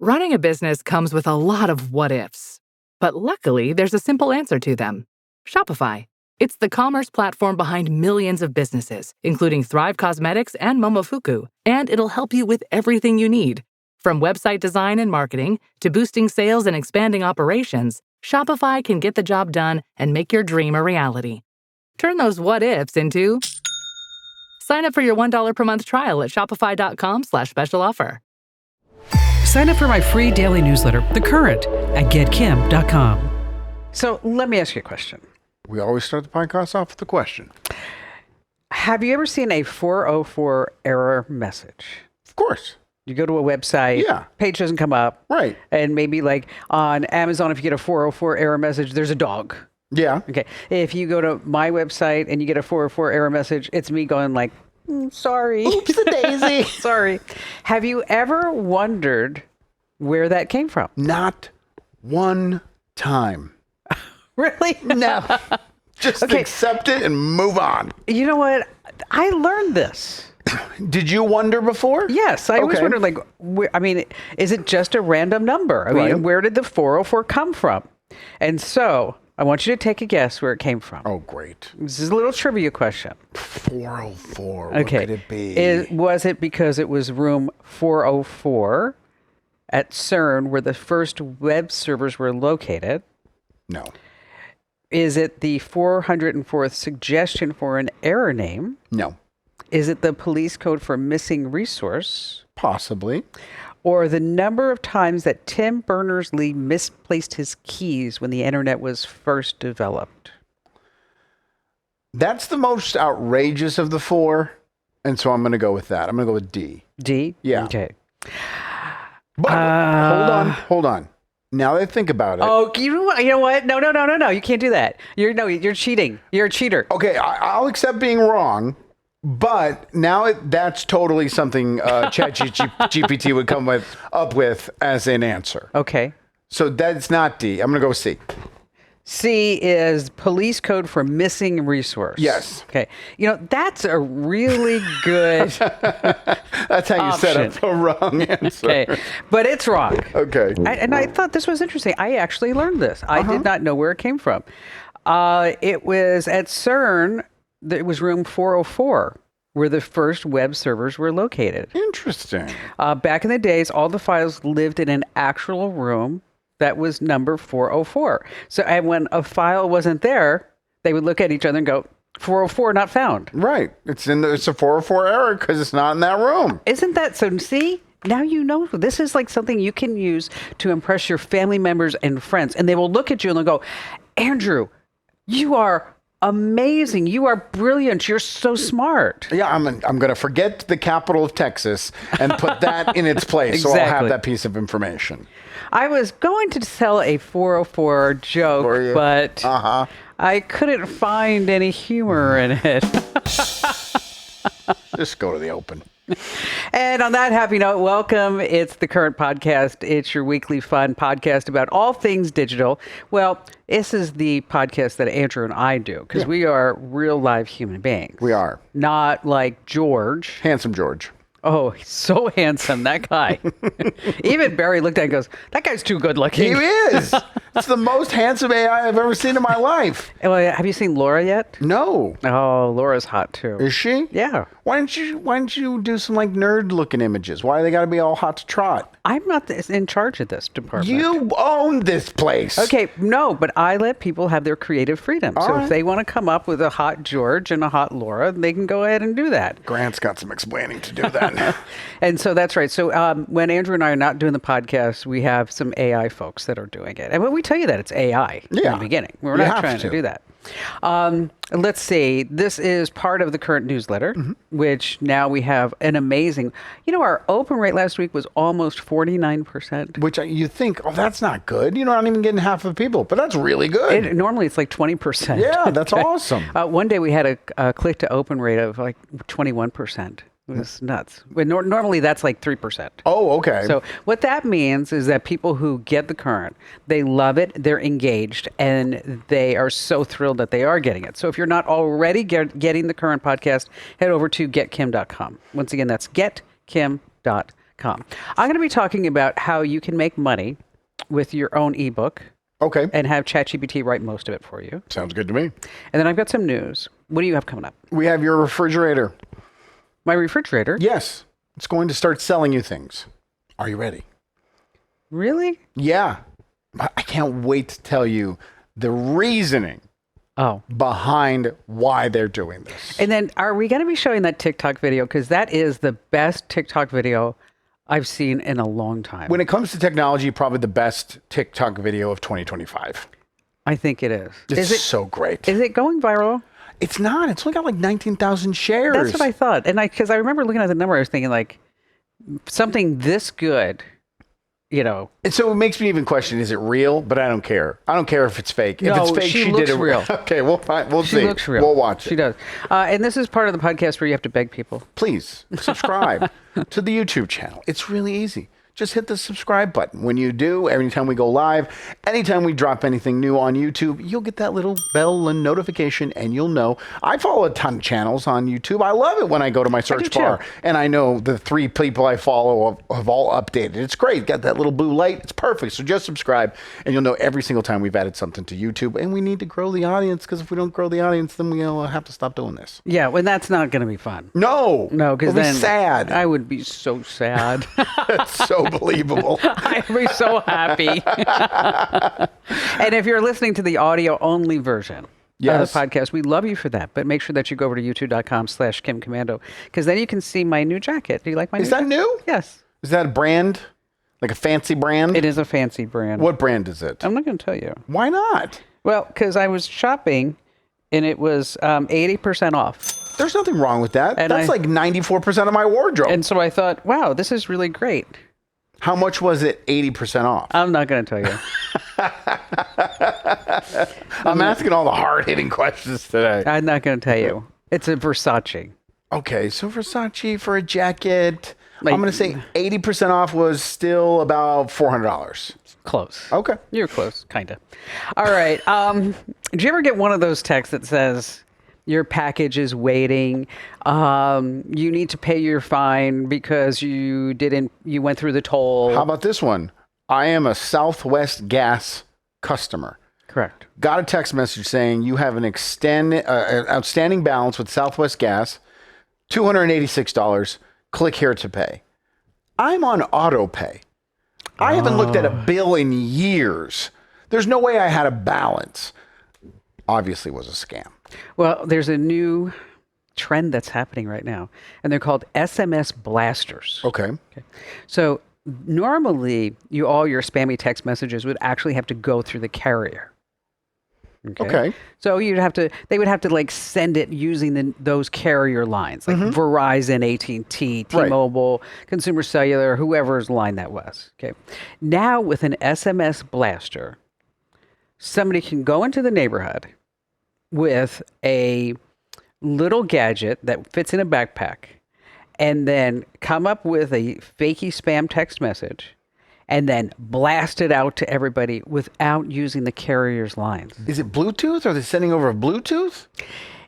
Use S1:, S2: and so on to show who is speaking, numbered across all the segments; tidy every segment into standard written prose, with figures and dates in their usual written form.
S1: Running a business comes with a lot of what ifs, but luckily there's a simple answer to them. Shopify. It's the commerce platform behind millions of businesses, including Thrive Cosmetics and Momofuku, and it'll help you with everything you need. From website design and marketing to boosting sales and expanding operations, Shopify can get the job done and make your dream a reality. Turn those what ifs into... Sign up for your $1 per month trial at shopify.com/special offer.
S2: Sign up for my free daily newsletter, The Current, at getkim.com. So let me ask you a question.
S3: We always start the podcast off with a question.
S2: Have you ever seen a 404 error message?
S3: Of course.
S2: You go to a website, page doesn't come up.
S3: Right.
S2: And maybe like on Amazon, if you get a 404 error message, there's a dog.
S3: Yeah.
S2: Okay. If you go to my website and you get a 404 error message, it's me going like, sorry.
S3: Oops a daisy.
S2: Sorry. Have you ever wondered where that came from?
S3: Not one time.
S2: Really?
S3: No. Just accept it and move on.
S2: You know what? I learned this.
S3: Did you wonder before?
S2: Yes. I always wondered, like, is it just a random number? I mean, where did the 404 come from? And so I want you to take a guess where it came from.
S3: Oh, great.
S2: This is a little trivia question.
S3: 404. What could it be?
S2: Was it because it was room 404 at CERN where the first web servers were located?
S3: No.
S2: Is it the 404th suggestion for an error name?
S3: No.
S2: Is it the police code for missing resource?
S3: Possibly.
S2: Or the number of times that Tim Berners-Lee misplaced his keys when the internet was first developed?
S3: That's the most outrageous of the four, and so I'm going to go with that. I'm going to go with D.
S2: D?
S3: Yeah.
S2: Okay.
S3: But hold on. Now that I think about it.
S2: Oh, you know what? No. You can't do that. You're cheating. You're a cheater.
S3: Okay, I'll accept being wrong, but now that's totally something ChatGPT would come up with as an answer.
S2: Okay.
S3: So that's not D. I'm going to go C.
S2: C is police code for missing resource.
S3: Yes.
S2: Okay. You know, that's a really good
S3: That's how you set up a wrong answer.
S2: Okay. But it's wrong.
S3: Okay.
S2: And I thought this was interesting. I actually learned this. I did not know where it came from. It was at CERN. It was room 404 where the first web servers were located.
S3: Interesting.
S2: Back in the days, all the files lived in an actual room that was number 404. So and when a file wasn't there, they would look at each other and go, 404 not found.
S3: Right. It's a 404 error because it's not in that room.
S2: Isn't that so? See, now you know this is like something you can use to impress your family members and friends. And they will look at you and they'll go, Andrew, you are amazing. You are brilliant. You're so smart.
S3: Yeah, I'm going to forget the capital of Texas and put that in its place.
S2: Exactly.
S3: So I'll have that piece of information.
S2: I was going to tell a 404 joke, but I couldn't find any humor in it.
S3: Just go to the open.
S2: And on that happy note, welcome. It's the Current Podcast. It's your weekly fun podcast about all things digital. Well, this is the podcast that Andrew and I do because we are real live human beings.
S3: We are.
S2: Not like George.
S3: Handsome George.
S2: Oh, he's so handsome, that guy. Even Barry looked at it and goes, that guy's too good looking.
S3: He is. It's the most handsome AI I've ever seen in my life.
S2: Well, have you seen Laura yet?
S3: No.
S2: Oh, Laura's hot too.
S3: Is she?
S2: Yeah.
S3: Why don't you do some like nerd looking images? Why do they got to be all hot to trot?
S2: I'm not in charge of this department.
S3: You own this place.
S2: Okay, no, but I let people have their creative freedom. So if they want to come up with a hot George and a hot Laura, they can go ahead and do that.
S3: Grant's got some explaining to do then.
S2: And so that's right. So when Andrew and I are not doing the podcast, we have some AI folks that are doing it. And when we tell you that it's AI in the beginning, we're not trying to do that. Let's see. This is part of the Current newsletter, which now we have an amazing, our open rate last week was almost 49%.
S3: Which you think, oh, that's not good. You're not even getting half of the people, but that's really good.
S2: Normally it's like 20%.
S3: Yeah, that's awesome.
S2: One day we had a click to open rate of like 21%. It was nuts. Normally that's like 3%.
S3: Oh, okay.
S2: So what that means is that people who get the Current, they love it, they're engaged, and they are so thrilled that they are getting it. So if you're not already getting the Current podcast, head over to getkim.com. Once again, that's getkim.com. I'm going to be talking about how you can make money with your own ebook.
S3: Okay.
S2: And have ChatGPT write most of it for you.
S3: Sounds good to me.
S2: And then I've got some news. What do you have coming up?
S3: We have your refrigerator.
S2: My refrigerator?
S3: Yes. It's going to start selling you things. Are you ready?
S2: Really?
S3: Yeah. I can't wait to tell you the reasoning behind why they're doing this.
S2: And then are we going to be showing that TikTok video? Because that is the best TikTok video I've seen in a long time.
S3: When it comes to technology, probably the best TikTok video of 2025.
S2: I think it is.
S3: It's so great.
S2: Is it going viral?
S3: It's not. It's only got like 19,000 shares.
S2: That's what I thought. And because I remember looking at the number, I was thinking like something this good, And
S3: so it makes me even question, is it real? But I don't care. I don't care if it's fake.
S2: No,
S3: if it's fake,
S2: she looks real.
S3: Okay, we'll see.
S2: She looks real.
S3: We'll watch it.
S2: She does. And this is part of the podcast where you have to beg people.
S3: Please subscribe to the YouTube channel. It's really easy. Just hit the subscribe button. When you do, every time we go live, anytime we drop anything new on YouTube, you'll get that little bell and notification, and you'll know. I follow a ton of channels on YouTube. I love it when I go to my search bar, and I know the 3 people I follow have all updated. It's great. Got that little blue light. It's perfect. So just subscribe, and you'll know every single time we've added something to YouTube. And we need to grow the audience, because if we don't grow the audience, then we'll have to stop doing this.
S2: Yeah, well, that's not going to be fun.
S3: No,
S2: because then
S3: sad.
S2: I would be so sad.
S3: It's so believable.
S2: I'd be so happy. And if you're listening to the audio only version of the podcast, we love you for that. But make sure that you go over to youtube.com/KimCommando, because then you can see my new jacket. Do you like my new jacket?
S3: Is that new?
S2: Yes.
S3: Is that a brand? Like a fancy brand?
S2: It is a fancy brand.
S3: What brand is it?
S2: I'm not going to tell you.
S3: Why not?
S2: Well, because I was shopping and it was 80% off.
S3: There's nothing wrong with that. And that's like 94% of my wardrobe.
S2: And so I thought, wow, this is really great.
S3: How much was it 80% off?
S2: I'm not going to tell you.
S3: I'm asking all the hard-hitting questions today.
S2: I'm not going to tell you. It's a Versace.
S3: Okay, so Versace for a jacket, I'm going to say 80% off was still about $400.
S2: Close.
S3: Okay.
S2: You're close, kind of. All right. Did you ever get one of those texts that says, your package is waiting. You need to pay your fine because you went through the toll.
S3: How about this one? I am a Southwest Gas customer.
S2: Correct.
S3: Got a text message saying you have an outstanding balance with Southwest Gas, $286. Click here to pay. I'm on auto pay. I haven't looked at a bill in years. There's no way I had a balance. Obviously, it was a scam.
S2: Well, there's a new trend that's happening right now, and they're called SMS blasters.
S3: Okay.
S2: So normally, all your spammy text messages would actually have to go through the carrier. Okay. So they would have to like send it using those carrier lines, like Verizon, AT&T, T-Mobile, Consumer Cellular, whoever's line that was. Okay. Now with an SMS blaster, somebody can go into the neighborhood with a little gadget that fits in a backpack and then come up with a fakey spam text message and then blast it out to everybody without using the carrier's lines.
S3: Is it Bluetooth? Are they sending over Bluetooth?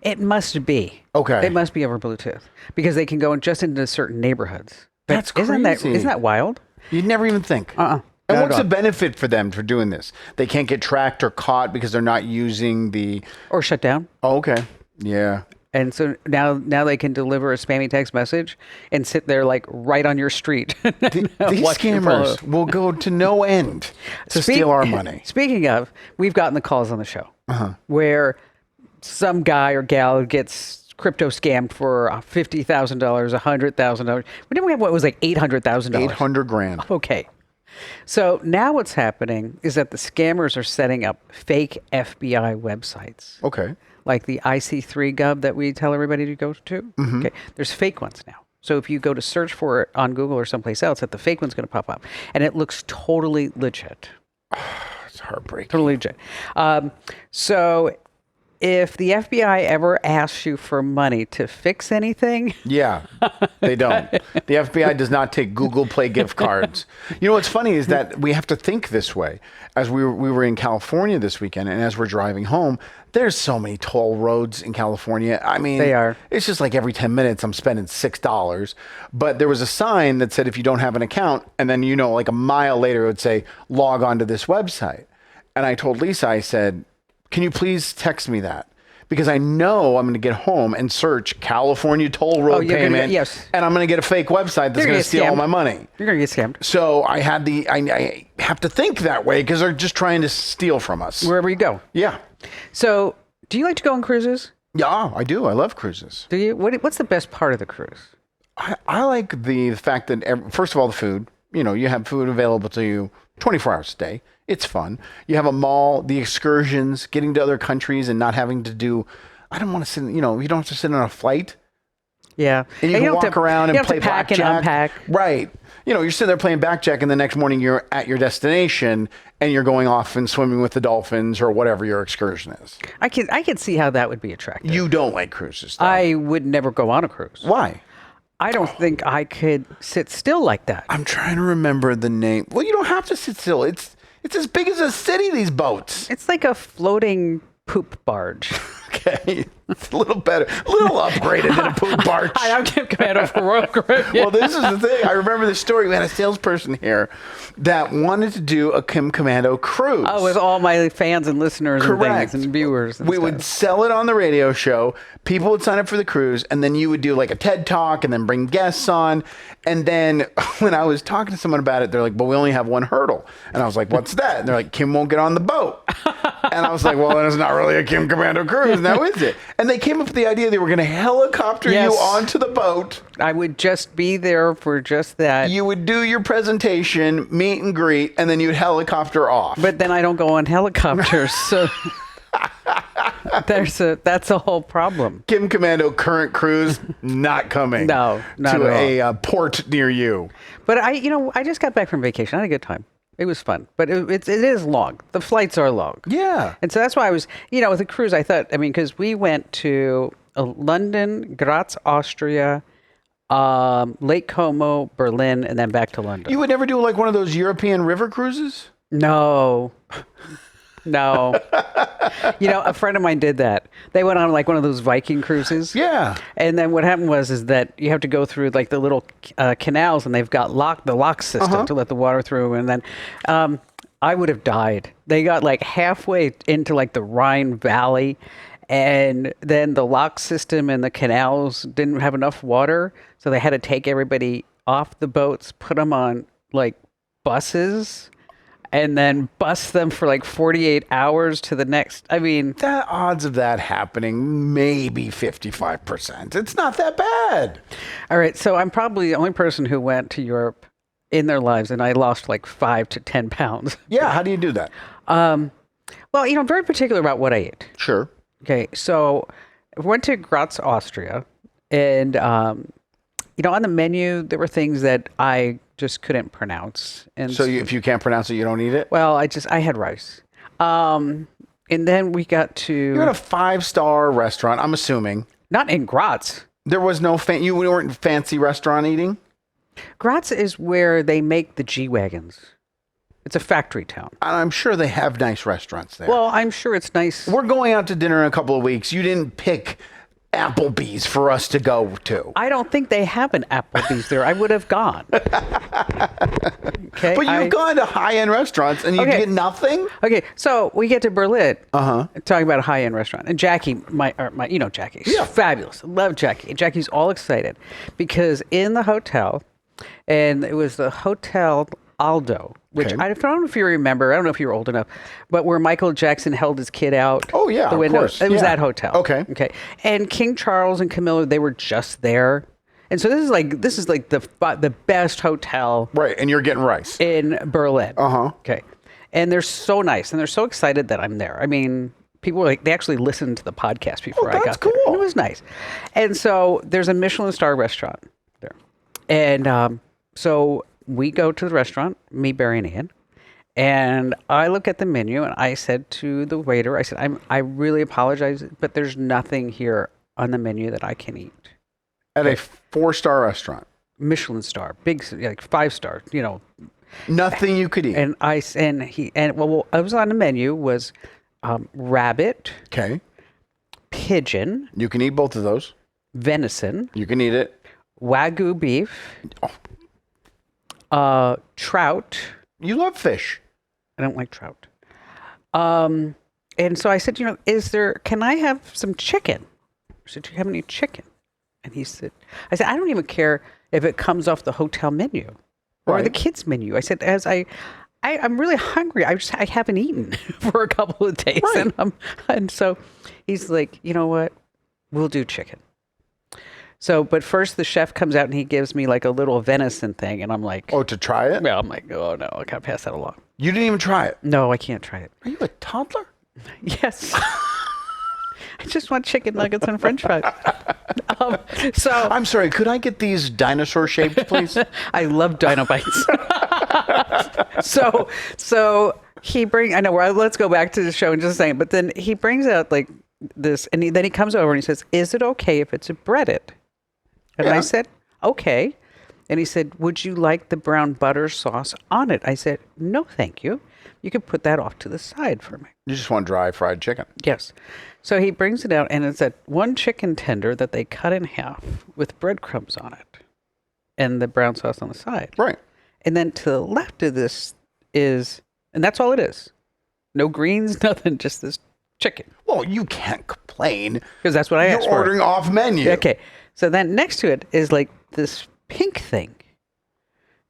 S2: It must be.
S3: Okay.
S2: It must be over Bluetooth because they can go just into certain neighborhoods. But
S3: that's crazy.
S2: Isn't that wild?
S3: You'd never even think. And what's the benefit for them for doing this? They can't get tracked or caught because they're not using the...
S2: Or shut down.
S3: Oh, okay. Yeah.
S2: And so now they can deliver a spammy text message and sit there like right on your street.
S3: These scammers will go to no end to steal our money.
S2: Speaking of, we've gotten the calls on the show where some guy or gal gets crypto scammed for $50,000, $100,000. We didn't have what was like $800,000.
S3: $800,000.
S2: Okay. So now what's happening is that the scammers are setting up fake FBI websites.
S3: Okay.
S2: Like the IC3 that we tell everybody to go to. Okay. There's fake ones now. So if you go to search for it on Google or someplace else, that the fake one's going to pop up. And it looks totally legit.
S3: It's heartbreaking.
S2: Totally legit. So if the FBI ever asks you for money to fix anything.
S3: Yeah, they don't. The FBI does not take Google Play gift cards. You know, what's funny is that we have to think this way. As we were in California this weekend, and as we're driving home, there's so many toll roads in California. I mean,
S2: they are.
S3: It's just like every 10 minutes I'm spending $6. But there was a sign that said if you don't have an account, and then, like a mile later it would say, log on to this website. And I told Lisa, I said, can you please text me that? Because I know I'm going to get home and search California toll road payment.
S2: Yes.
S3: And I'm going to get a fake website that's going to steal all my money.
S2: You're going to get scammed.
S3: So I have to think that way because they're just trying to steal from us.
S2: Wherever you go.
S3: Yeah.
S2: So do you like to go on cruises?
S3: Yeah, I do. I love cruises.
S2: Do you? What's the best part of the cruise?
S3: I like the fact that, first of all, the food. You have food available to you 24 hours a day. It's fun. You have a mall, the excursions, getting to other countries and not having to do, I don't want to sit, you don't have to sit on a flight.
S2: Yeah.
S3: And you can walk around and play blackjack.
S2: And unpack.
S3: Right. You're sitting there playing blackjack and the next morning you're at your destination and you're going off and swimming with the dolphins or whatever your excursion is.
S2: I can see how that would be attractive.
S3: You don't like cruises, though.
S2: I would never go on a cruise.
S3: Why?
S2: I don't think I could sit still like that.
S3: I'm trying to remember the name. Well, you don't have to sit still. It's as big as a city, these boats.
S2: It's like a floating poop barge.
S3: Okay. It's a little better. A little upgraded than a poop barge.
S2: Hi, I'm Kim Commando for Royal Caribbean.
S3: Well, this is the thing. I remember the story. We had a salesperson here that wanted to do a Kim Commando cruise.
S2: Oh, with all my fans and listeners and things and viewers. And
S3: we would sell it on the radio show. People would sign up for the cruise, and then you would do like a TED Talk and then bring guests on. And then when I was talking to someone about it, they're like, but we only have one hurdle. And I was like, what's that? And they're like, Kim won't get on the boat. And I was like, well, then it's not really a Kim Commando cruise. Now is it? And they came up with the idea they were going to helicopter you onto the boat.
S2: I would just be there for just that.
S3: You would do your presentation, meet and greet, and then you'd helicopter off.
S2: But then I don't go on helicopters, so that's a whole problem.
S3: Kim Commando current cruise not coming.
S2: No, not
S3: to
S2: at all.
S3: a port near you.
S2: But I just got back from vacation. I had a good time. It was fun, but it is long. The flights are long.
S3: Yeah.
S2: And so that's why I was, with the cruise, I thought, because we went to London, Graz, Austria, Lake Como, Berlin, and then back to London.
S3: You would never do like one of those European river cruises?
S2: No. A friend of mine did that. They went on like one of those Viking cruises.
S3: Yeah.
S2: And then what happened is that you have to go through like the little canals, and they've got the lock system to let the water through. And then I would have died. They got like halfway into like the Rhine Valley, and then the lock system and the canals didn't have enough water, so they had to take everybody off the boats, put them on like buses, and then bus them for like 48 hours to the next.
S3: The odds of that happening, maybe 55%. It's not that bad.
S2: All right. So I'm probably the only person who went to Europe in their lives, and I lost like 5 to 10 pounds.
S3: Yeah. How do you do that?
S2: Well, I'm very particular about what I ate.
S3: Sure.
S2: Okay. So I went to Graz, Austria, and, on the menu, there were things that I just couldn't pronounce. And
S3: so if you can't pronounce it, you don't eat it?
S2: Well, I had rice. And then we got to...
S3: You're at a 5-star restaurant, I'm assuming.
S2: Not in Graz.
S3: There was no... You weren't fancy restaurant eating?
S2: Graz is where they make the G-Wagons. It's a factory town.
S3: And I'm sure they have nice restaurants there.
S2: Well, I'm sure it's nice.
S3: We're going out to dinner in a couple of weeks. You didn't pick Applebee's for us to go to.
S2: I don't think they have an Applebee's there. I would have gone. Okay,
S3: but you've gone to high-end restaurants and you get nothing?
S2: Okay, so we get to Berlin. Talking about a high-end restaurant. And Jackie, Jackie. She's fabulous. I love Jackie. And Jackie's all excited because in the hotel, and it was the Hotel Aldo, which I don't know if you remember. I don't know if you were old enough, but where Michael Jackson held his kid out.
S3: Oh, yeah,
S2: the window.
S3: Of course.
S2: It was that hotel.
S3: Okay.
S2: And King Charles and Camilla, they were just there. And so this is like the best hotel.
S3: Right, and you're getting rice.
S2: In Berlin.
S3: Okay.
S2: And they're so nice, and they're so excited that I'm there. People were they actually listened to the podcast before I got there.
S3: Cool.
S2: It was nice. And so there's a Michelin star restaurant there. And so we go to the restaurant, me, Barry, and Ian, And I look at the menu and I said to the waiter, I said, I really apologize, but there's nothing here on the menu that I can eat.
S3: At a 4-star restaurant.
S2: Michelin star, big, like 5-star,
S3: Nothing you could eat.
S2: And what was on the menu was rabbit.
S3: Okay.
S2: Pigeon.
S3: You can eat both of those.
S2: Venison.
S3: You can eat it.
S2: Wagyu beef. Trout.
S3: You love fish.
S2: I don't like trout. And so I said, can I have some chicken? I said, do you have any chicken? And I said, I don't even care if it comes off the hotel menu or the kids menu. I said, I'm really hungry. I haven't eaten for a couple of days.
S3: Right.
S2: And so he's like, you know what? We'll do chicken. So, but first the chef comes out and he gives me like a little venison thing. And I'm like,
S3: oh, to try it?
S2: Well, I'm like, oh no, I can't pass that along.
S3: You didn't even try it?
S2: No, I can't try it.
S3: Are you a toddler?
S2: Yes. I just want chicken nuggets and French fries. So
S3: I'm sorry. Could I get these dinosaur shaped, please?
S2: I love Dino Bites. So he let's go back to the show in just a second. But then he brings out like this, and then he comes over and he says, "Is it okay if it's breaded?" And I said, "Okay." And he said, "Would you like the brown butter sauce on it?" I said, "No, thank you. You can put that off to the side for me."
S3: You just want dry fried chicken.
S2: Yes. So he brings it out, and it's that one chicken tender that they cut in half with breadcrumbs on it and the brown sauce on the side.
S3: Right.
S2: And then to the left of this and that's all it is. No greens, nothing, just this chicken.
S3: Well, you can't complain.
S2: Because that's what I asked for.
S3: You're ordering off menu.
S2: Okay. So then next to it is like this pink thing.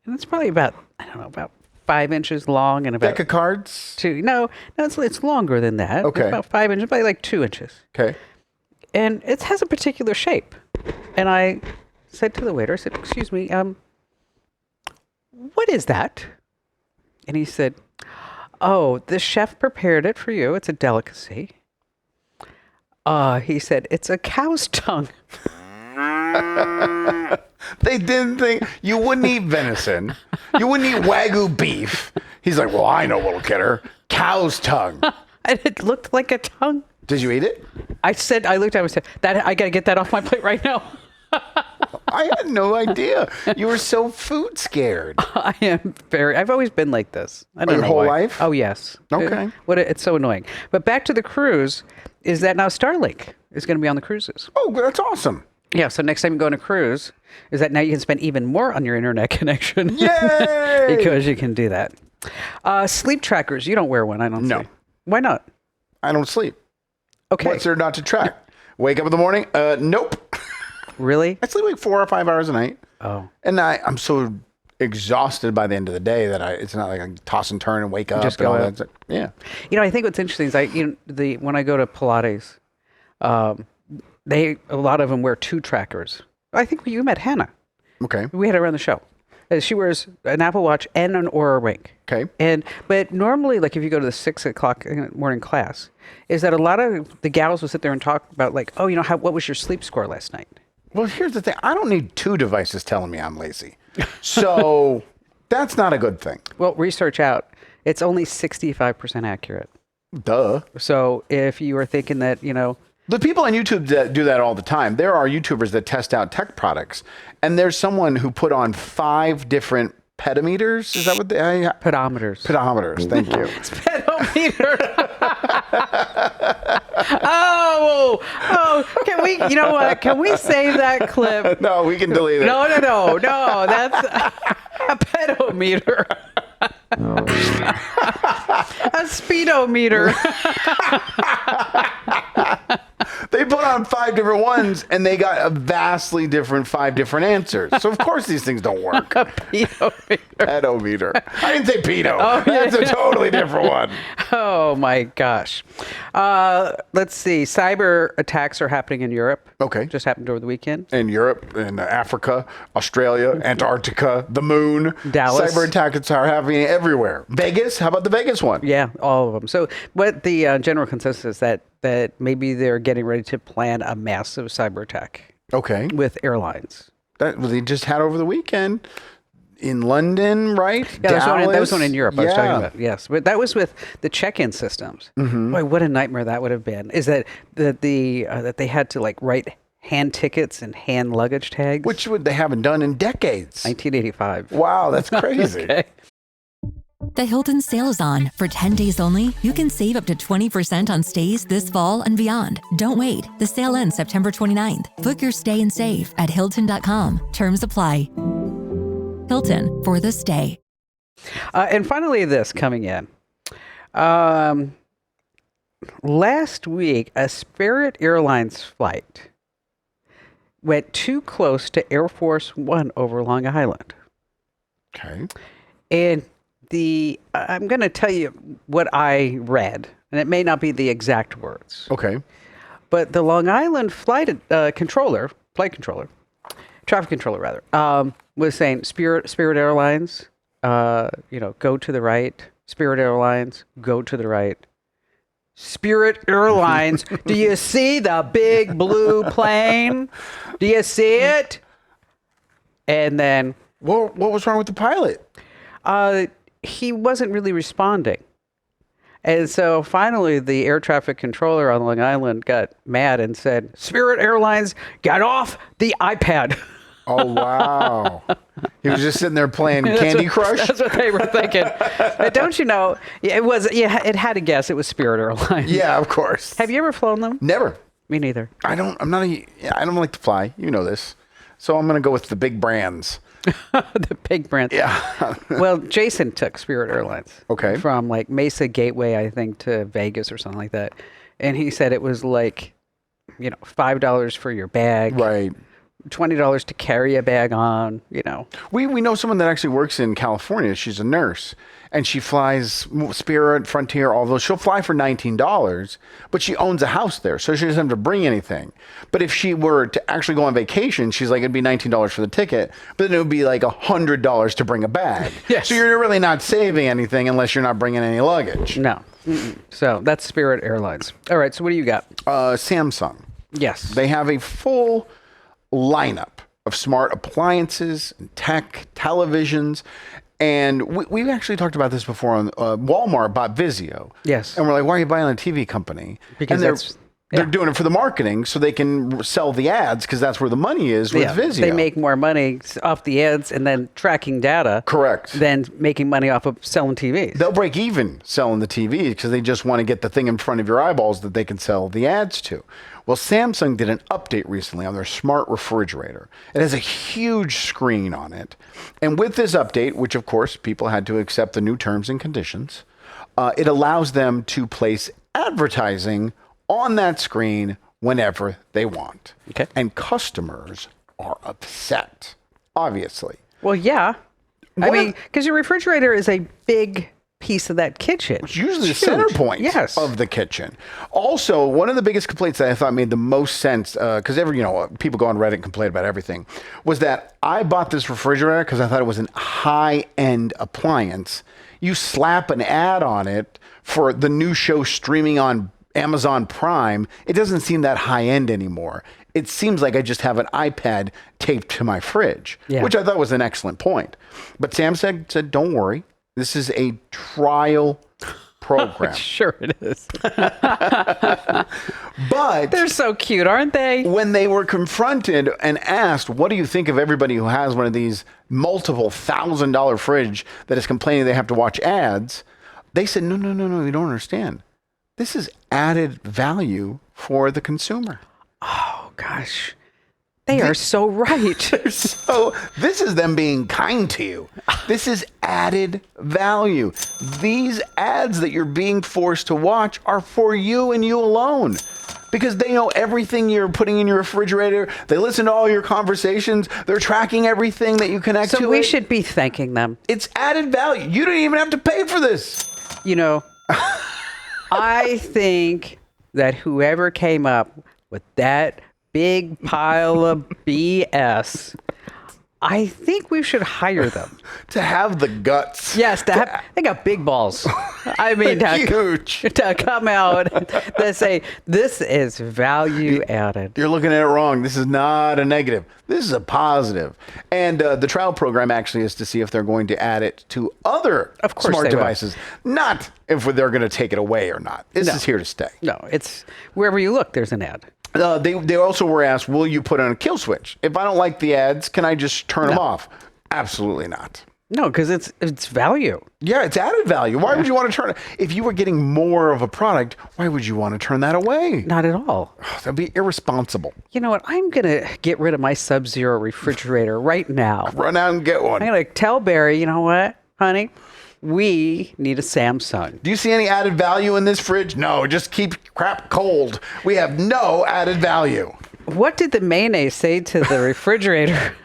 S2: And it's probably about 5 inches long and about...
S3: Deck of cards?
S2: No, it's longer than that.
S3: Okay.
S2: It's about 5 inches, probably like 2 inches.
S3: Okay.
S2: And it has a particular shape. And I said to the waiter, I said, "Excuse me, what is that?" And he said, "Oh, the chef prepared it for you. It's a delicacy." He said, "It's a cow's tongue."
S3: They didn't think you wouldn't eat venison. You wouldn't eat Wagyu beef. He's like, "Well, I know what'll get her. Cow's tongue."
S2: And it looked like a tongue.
S3: Did you eat it?
S2: I looked at him and said, I got to get that off my plate right now.
S3: I had no idea. You were so food scared.
S2: I am I've always been like this. I don't know
S3: your whole
S2: why.
S3: life?
S2: Oh, yes.
S3: Okay.
S2: It's so annoying. But back to the cruise, is that now Starlink is going to be on the cruises.
S3: Oh, that's awesome.
S2: Yeah, so next time you go on a cruise, is that now you can spend even more on your internet connection.
S3: Yay!
S2: Because you can do that. Sleep trackers, you don't wear one, I don't
S3: No.
S2: see. Why not?
S3: I don't sleep.
S2: Okay.
S3: What's there not to track? Wake up in the morning? Nope.
S2: Really?
S3: I sleep like 4 or 5 hours a night.
S2: Oh.
S3: And I'm so exhausted by the end of the day that it's not like I toss and turn and wake up.
S2: Just
S3: and
S2: go
S3: all
S2: out.
S3: that. Yeah.
S2: I think what's interesting is when I go to Pilates, a lot of them wear 2 trackers. I think you met Hannah.
S3: Okay.
S2: We had her on the show. She wears an Apple Watch and an Oura Ring.
S3: Okay.
S2: But normally, like if you go to the 6 o'clock morning class, is that a lot of the gals will sit there and talk about like, oh, what was your sleep score last night?
S3: Well, here's the thing. I don't need 2 devices telling me I'm lazy. So that's not a good thing.
S2: Well, research out, it's only 65% accurate.
S3: Duh.
S2: So if you are thinking that,
S3: The people on YouTube that do that all the time, there are YouTubers that test out tech products. And there's someone who put on 5 different pedometers. Is that what
S2: pedometers.
S3: Pedometers. Thank you.
S2: It's pedometer. Oh, can we, can we save that clip?
S3: No, we can delete it.
S2: No, that's a pedometer. A speedometer.
S3: They put on 5 different ones and they got a vastly different 5 different answers. So of course these things don't work.
S2: A pedometer.
S3: Pedometer. I didn't say pedo.
S2: Oh,
S3: That's a totally different one.
S2: Oh my gosh. Let's see. Cyber attacks are happening in Europe.
S3: Okay.
S2: Just happened over the weekend.
S3: In Europe, in Africa, Australia, Antarctica, the moon.
S2: Dallas.
S3: Cyber attacks are happening everywhere. Vegas. How about the Vegas one?
S2: Yeah, all of them. So what the general consensus is that maybe they're getting ready to plan a massive cyber attack.
S3: Okay.
S2: With airlines.
S3: That they just had over the weekend. in London, right?
S2: Yeah, that was one in Europe I was talking about. Yes, but that was with the check-in systems. Boy, what a nightmare that would have been. Is that that they had to like write hand tickets and hand luggage tags,
S3: which they haven't done in decades.
S2: 1985.
S3: Wow, that's crazy.
S2: Okay.
S4: The Hilton sale is on. For 10 days only, you can save up to 20% on stays this fall and beyond. Don't wait. The sale ends September 29th. Book your stay and save at Hilton.com. Terms apply. Hilton, for the stay.
S2: And finally, this coming in. Last week, a Spirit Airlines flight went too close to Air Force One over Long Island.
S3: Okay.
S2: And I'm going to tell you what I read, and it may not be the exact words.
S3: Okay.
S2: But the Long Island traffic controller, was saying Spirit Airlines, go to the right. Spirit Airlines, go to the right. Spirit Airlines, do you see the big blue plane? Do you see it? And then,
S3: what was wrong with the pilot?
S2: He wasn't really responding. And so finally, the air traffic controller on Long Island got mad and said, Spirit Airlines, get off the iPad.
S3: Oh, wow. He was just sitting there playing Candy Crush?
S2: That's what they were thinking. But don't you know, it had to guess it was Spirit Airlines.
S3: Yeah, of course.
S2: Have you ever flown them?
S3: Never.
S2: Me neither.
S3: I don't like to fly. You know this. So I'm going to go with the big brands.
S2: The big brands.
S3: Yeah.
S2: Well, Jason took Spirit Airlines.
S3: Okay.
S2: From like Mesa Gateway, I think, to Vegas or something like that. And he said it was like, $5 for your bag.
S3: Right.
S2: $20 to carry a bag on,
S3: We know someone that actually works in California. She's a nurse. And she flies Spirit, Frontier, all those. She'll fly for $19, but she owns a house there, so she doesn't have to bring anything. But if she were to actually go on vacation, she's like, it'd be $19 for the ticket, but then it would be like $100 to bring a bag.
S2: Yes.
S3: So you're really not saving anything unless you're not bringing any luggage.
S2: No. So that's Spirit Airlines. All right, so what do you got?
S3: Samsung.
S2: Yes.
S3: They have a full lineup of smart appliances, tech, televisions. And we've actually talked about this before on Walmart bought Vizio.
S2: Yes.
S3: And we're like, why are you buying a TV company?
S2: Because
S3: they're doing it for the marketing so they can sell the ads because that's where the money is with Vizio.
S2: They make more money off the ads and then tracking data.
S3: Correct.
S2: Than making money off of selling TVs.
S3: They'll break even selling the TV because they just want to get the thing in front of your eyeballs that they can sell the ads to. Well, Samsung did an update recently on their smart refrigerator. It has a huge screen on it. And with this update, which of course people had to accept the new terms and conditions, it allows them to place advertising on that screen whenever they want.
S2: Okay.
S3: And customers are upset, obviously.
S2: Well, yeah. I mean, because your refrigerator is a big piece of that kitchen.
S3: It's usually the center point of the kitchen. Also, one of the biggest complaints that I thought made the most sense, because people go on Reddit and complain about everything, was that I bought this refrigerator because I thought it was a high-end appliance. You slap an ad on it for the new show streaming on Amazon Prime, it doesn't seem that high-end anymore. It seems like I just have an iPad taped to my fridge, which I thought was an excellent point. But Samsung said, don't worry. This is a trial program.
S2: Sure it is.
S3: But
S2: they're so cute, aren't they?
S3: When they were confronted and asked, what do you think of everybody who has one of these multiple $1,000 fridge that is complaining they have to watch ads? They said, no, you don't understand. This is added value for the consumer.
S2: Oh, gosh. They are so right.
S3: So this is them being kind to you. This is added value. These ads that you're being forced to watch are for you and you alone. Because they know everything you're putting in your refrigerator. They listen to all your conversations. They're tracking everything that you connect to.
S2: So we should be thanking them.
S3: It's added value. You don't even have to pay for this.
S2: I think that whoever came up with that big pile of BS I think we should hire them.
S3: To have the guts.
S2: Yes, they got big balls. I mean,
S3: huge.
S2: To come out and say, this is value added.
S3: You're looking at it wrong. This is not a negative. This is a positive. And the trial program actually is to see if they're going to add it to other smart devices. Not if they're going to take it away or not. This is here to stay.
S2: No, it's wherever you look, there's an ad.
S3: They also were asked, will you put on a kill switch? If I don't like the ads, can I just turn them off? Absolutely not.
S2: No, because it's value.
S3: Yeah, it's added value. Why would you want to turn it? If you were getting more of a product, why would you want to turn that away?
S2: Not at all.
S3: That'd be irresponsible.
S2: You know what? I'm going to get rid of my Sub-Zero refrigerator right now.
S3: Run out and get one.
S2: I'm going to tell Barry, you know what, honey? We need a Samsung.
S3: Do you see any added value in this fridge? No, just keep crap cold. We have no added value.
S2: What did the mayonnaise say to the refrigerator?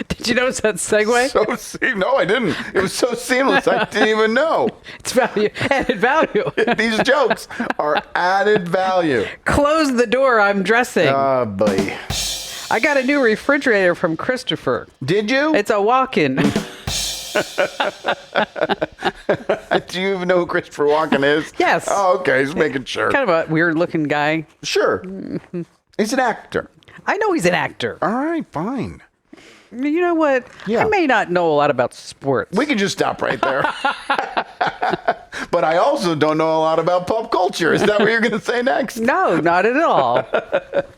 S2: Did you notice that segue?
S3: No, I didn't. It was so seamless. I didn't even know.
S2: It's added value.
S3: These jokes are added value.
S2: Close the door. I'm dressing.
S3: Oh, boy.
S2: I got a new refrigerator from Christopher.
S3: Did you?
S2: It's a walk-in.
S3: Do you even know who Christopher Walken is?
S2: Yes.
S3: Oh, okay. Just making sure.
S2: Kind of a weird-looking guy.
S3: Sure. He's an actor.
S2: I know he's an actor.
S3: All right, fine.
S2: You know what?
S3: Yeah.
S2: I may not know a lot about sports.
S3: We can just stop right there. But I also don't know a lot about pop culture. Is that what you're going to say next?
S2: No, not at all.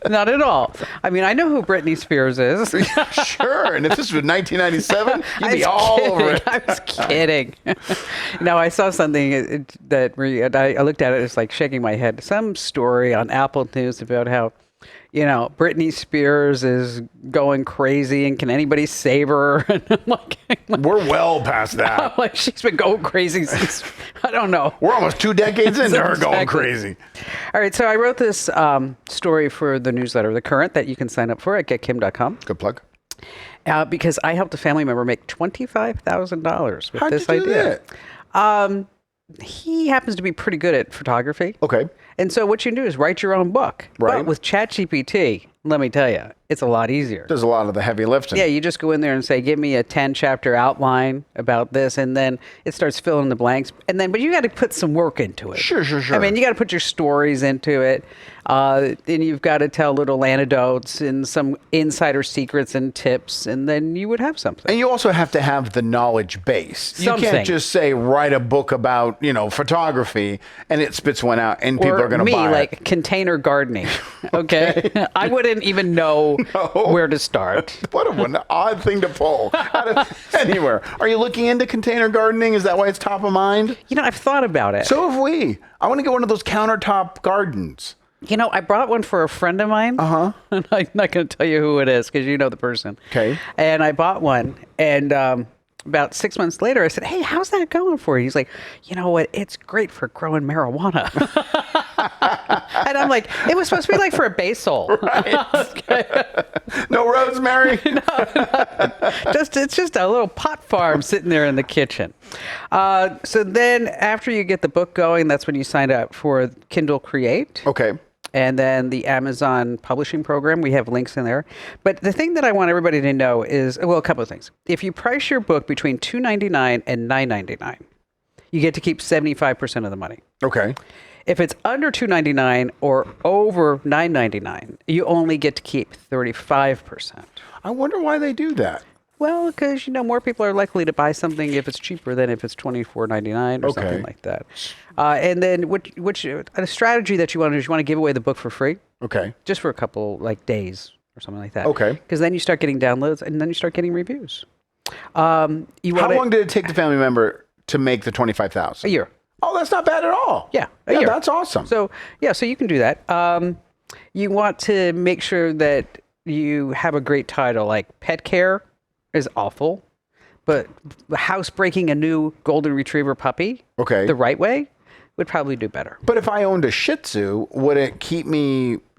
S2: Not at all. I mean, I know who Britney Spears is.
S3: Sure. And if this was 1997, you'd be all over it.
S2: I was kidding. No, I saw something that I looked at it, it's like shaking my head. Some story on Apple News about how, you know, Britney Spears is going crazy and can anybody save her? And I'm like,
S3: we're well past that.
S2: I'm like, she's been going crazy since, I don't know.
S3: We're almost 2 decades into her going crazy.
S2: All right, so I wrote this story for the newsletter, The Current, that you can sign up for at getkim.com.
S3: Good plug.
S2: Because I helped a family member make $25,000 with
S3: How'd
S2: this
S3: you do
S2: idea.
S3: That?
S2: He happens to be pretty good at photography.
S3: Okay.
S2: And so what you can do is write your own book.
S3: Right.
S2: But with ChatGPT, let me tell you, it's a lot easier.
S3: There's a lot of the heavy lifting.
S2: Yeah, you just go in there and say, give me a 10-chapter outline about this, and then it starts filling the blanks. But you got to put some work into it.
S3: Sure.
S2: I mean, you got to put your stories into it. Then you've got to tell little anecdotes and some insider secrets and tips, and then you would have something.
S3: And you also have to have the knowledge base. You
S2: Something.
S3: can't just say, write a book about, photography, and it spits one out, and people are going to buy it.
S2: Like container gardening. Okay? I wouldn't even know where to start.
S3: What an odd thing to pull out of anywhere. Are you looking into container gardening? Is that why it's top of mind?
S2: I've thought about it.
S3: So have we. I want to get one of those countertop gardens.
S2: I brought one for a friend of mine.
S3: Uh-huh.
S2: And I'm not going to tell you who it is because you know the person.
S3: Okay.
S2: And I bought one. And about 6 months later, I said, hey, how's that going for you? He's like, you know what? It's great for growing marijuana. And I'm like, it was supposed to be like for a basil.
S3: Right.
S2: Okay.
S3: No rosemary?
S2: No. It's just a little pot farm sitting there in the kitchen. So then after you get the book going, that's when you sign up for Kindle Create.
S3: Okay.
S2: And then the Amazon publishing program, we have links in there. But the thing that I want everybody to know is, a couple of things. If you price your book between $2.99 and $9.99, you get to keep 75% of the money.
S3: Okay.
S2: If it's under $2.99 or over $9.99, you only get to keep 35%.
S3: I wonder why they do that.
S2: Well, because, more people are likely to buy something if it's cheaper than if it's $24.99 or something like that. And then a strategy that you want to do is you want to give away the book for free.
S3: Okay.
S2: Just for a couple days or something like that.
S3: Okay.
S2: Because then you start getting downloads and then you start getting reviews.
S3: How long did it take the family member to make the $25,000?
S2: A year.
S3: Oh, that's not bad at all.
S2: Yeah, a year.
S3: That's awesome.
S2: So you can do that. You want to make sure that you have a great title, like Pet Care is awful, but housebreaking a new golden retriever puppy the right way would probably do better.
S3: But if I owned a Shih Tzu, would it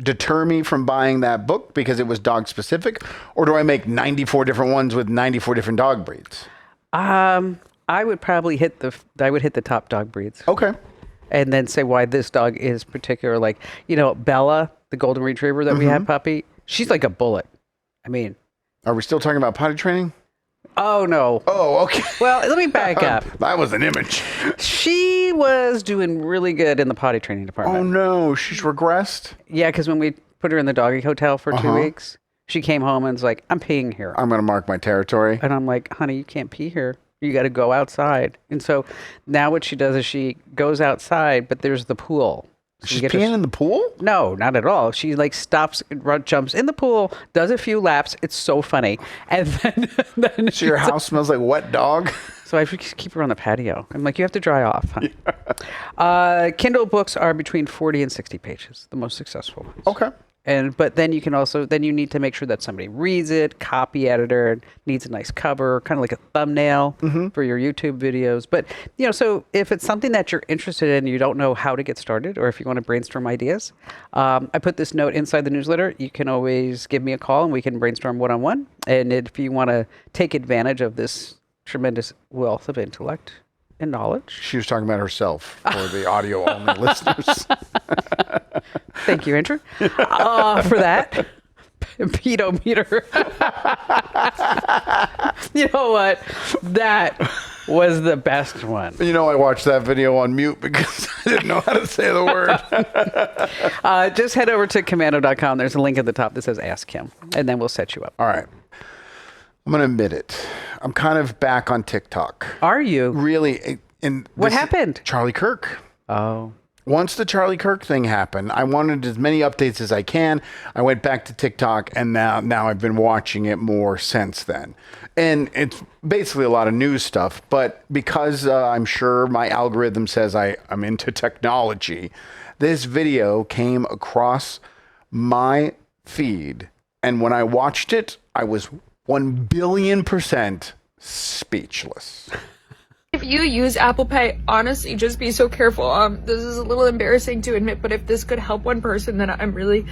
S3: deter me from buying that book because it was dog specific? Or do I make 94 different ones with 94 different dog breeds?
S2: I would probably hit the top dog breeds.
S3: Okay.
S2: And then say why this dog is particular. Like, Bella, the golden retriever that we have puppy, she's like a bullet. I mean,
S3: Are we still talking about potty training?
S2: Oh, no.
S3: Oh, okay.
S2: Well, let me back up.
S3: That was an image.
S2: She was doing really good in the potty training department.
S3: Oh, no. She's regressed?
S2: Yeah, because when we put her in the doggy hotel for 2 weeks, she came home and was like, I'm peeing here.
S3: I'm going to mark my territory.
S2: And I'm like, honey, you can't pee here. You got to go outside. And so now what she does is she goes outside, but there's the pool. So
S3: she's peeing in the pool?
S2: No, not at all. She like stops, jumps in the pool, does a few laps. It's so funny. And then
S3: so your house smells like wet dog?
S2: So I keep her on the patio. I'm like, you have to dry off. Huh? Kindle books are between 40 and 60 pages, the most successful ones.
S3: Okay.
S2: But then you need to make sure that somebody reads it. Copy editor needs a nice cover, kind of like a thumbnail for your YouTube videos. But so if it's something that you're interested in, you don't know how to get started, or if you want to brainstorm ideas, I put this note inside the newsletter. You can always give me a call and we can brainstorm one-on-one. And if you want to take advantage of this tremendous wealth of intellect and knowledge,
S3: she was talking about herself for the audio only listeners.
S2: Thank you, Andrew, for that. Pedometer. You know what? That was the best one.
S3: I watched that video on mute because I didn't know how to say the word.
S2: Just head over to commando.com. There's a link at the top that says Ask Him, and then we'll set you up.
S3: All right. I'm going to admit it. I'm kind of back on TikTok.
S2: Are you?
S3: Really.
S2: What happened?
S3: Charlie Kirk.
S2: Oh.
S3: Once the Charlie Kirk thing happened, I wanted as many updates as I can. I went back to TikTok, and now I've been watching it more since then. And it's basically a lot of news stuff, but because I'm sure my algorithm says I'm into technology, this video came across my feed, and when I watched it, I was 1,000,000,000% speechless.
S5: If you use Apple Pay, honestly, just be so careful. This is a little embarrassing to admit, but if this could help one person, then I'm really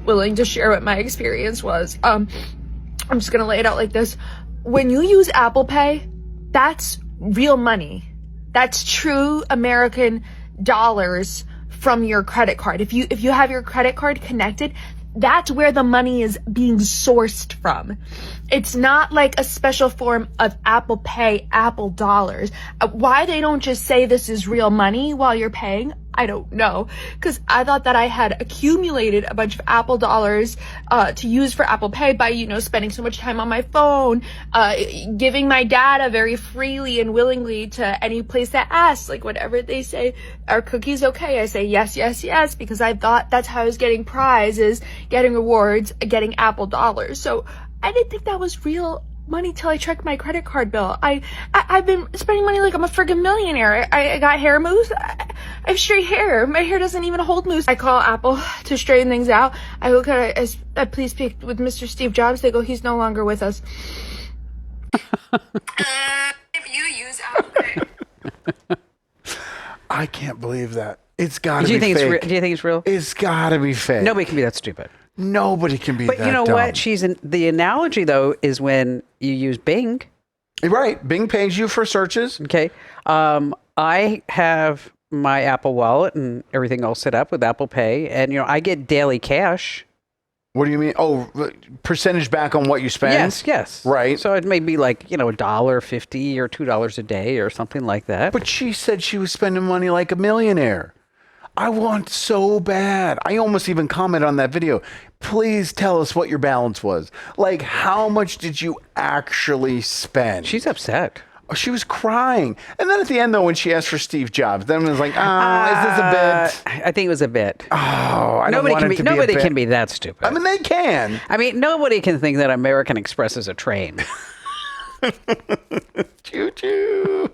S5: willing to share what my experience was. I'm just gonna lay it out like this. When you use Apple Pay, that's real money. That's true American dollars from your credit card. If you have your credit card connected, that's where the money is being sourced from. It's not like a special form of Apple Pay, Apple dollars. Why they don't just say this is real money while you're paying, I don't know. Because I thought that I had accumulated a bunch of Apple dollars to use for Apple Pay by, spending so much time on my phone, giving my data very freely and willingly to any place that asks, like whatever they say, are cookies okay? I say yes, yes, yes, because I thought that's how I was getting prizes, getting rewards, getting Apple dollars. So I didn't think that was real money till I checked my credit card bill. I've been spending money like I'm a friggin' millionaire. I got hair mousse. I have straight hair. My hair doesn't even hold mousse. I call Apple to straighten things out. I go, can I please speak with Mr. Steve Jobs? They go, he's no longer with us. If you use Apple Pay.
S3: I can't believe that. It's got to be fake.
S2: Do you think it's real?
S3: It's got to be fake.
S2: Nobody can be that stupid.
S3: Nobody can be that dumb.
S2: But you know what? The analogy, though, is when you use Bing.
S3: Right. Bing pays you for searches.
S2: Okay. I have my Apple Wallet and everything all set up with Apple Pay. And, I get daily cash.
S3: What do you mean? Oh, percentage back on what you spend?
S2: Yes.
S3: Right.
S2: So it may be like, $1.50 or $2 a day or something like that.
S3: But she said she was spending money like a millionaire. I want so bad. I almost even commented on that video. Please tell us what your balance was. Like, how much did you actually spend?
S2: She's upset.
S3: She was crying. And then at the end, though, when she asked for Steve Jobs, then it was like, is this a bit?
S2: I think it was a bit.
S3: Oh, I don't want it to be
S2: Nobody can be that stupid.
S3: I mean, they can.
S2: I mean, nobody can think that American Express is a train.
S3: Choo-choo.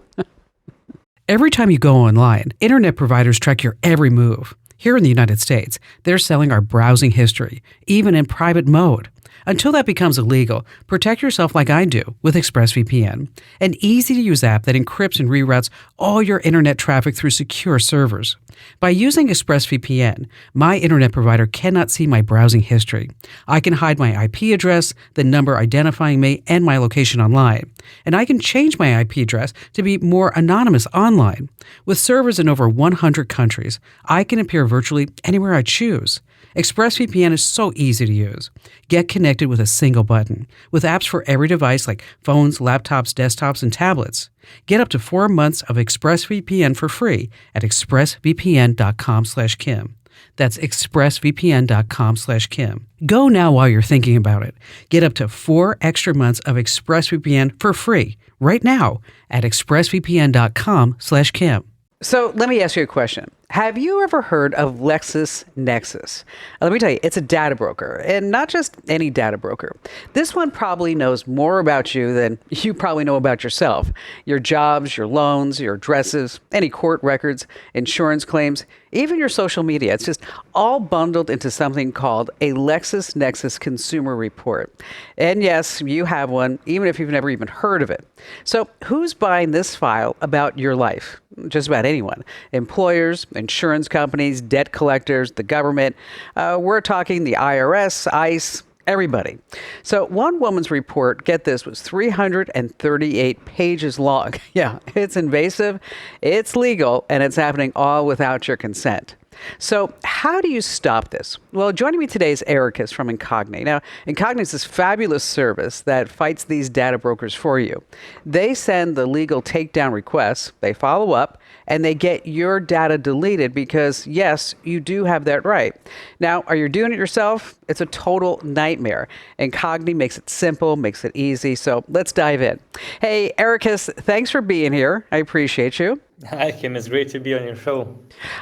S6: Every time you go online, internet providers track your every move. Here in the United States, they're selling our browsing history, even in private mode. Until that becomes illegal, protect yourself like I do with ExpressVPN, an easy-to-use app that encrypts and reroutes all your internet traffic through secure servers. By using ExpressVPN, my internet provider cannot see my browsing history. I can hide my IP address, the number identifying me, and my location online. And I can change my IP address to be more anonymous online. With servers in over 100 countries, I can appear virtually anywhere I choose. ExpressVPN is so easy to use. Get connected with a single button, with apps for every device like phones, laptops, desktops, and tablets. Get up to 4 months of ExpressVPN for free at expressvpn.com/Kim. That's expressvpn.com/Kim. Go now while you're thinking about it. Get up to 4 extra months of ExpressVPN for free right now at expressvpn.com/Kim.
S2: So let me ask you a question. Have you ever heard of LexisNexis? Let me tell you, it's a data broker, and not just any data broker. This one probably knows more about you than you probably know about yourself. Your jobs, your loans, your addresses, any court records, insurance claims, even your social media. It's just all bundled into something called a LexisNexis Consumer Report. And yes, you have one, even if you've never even heard of it. So who's buying this file about your life? Just about anyone. Employers, insurance companies, debt collectors, the government. We're talking the IRS, ICE, everybody. So one woman's report, get this, was 338 pages long. Yeah, it's invasive, it's legal, and it's happening all without your consent. So how do you stop this? Well, joining me today is Erikas from Incogni. Now, Incogni is this fabulous service that fights these data brokers for you. They send the legal takedown requests, they follow up, and they get your data deleted because, yes, you do have that right. Now, are you doing it yourself? It's a total nightmare. Incogni makes it simple, makes it easy. So let's dive in. Hey, Erikas, thanks for being here. I appreciate you.
S7: Hi, Kim. It's great to be on your show.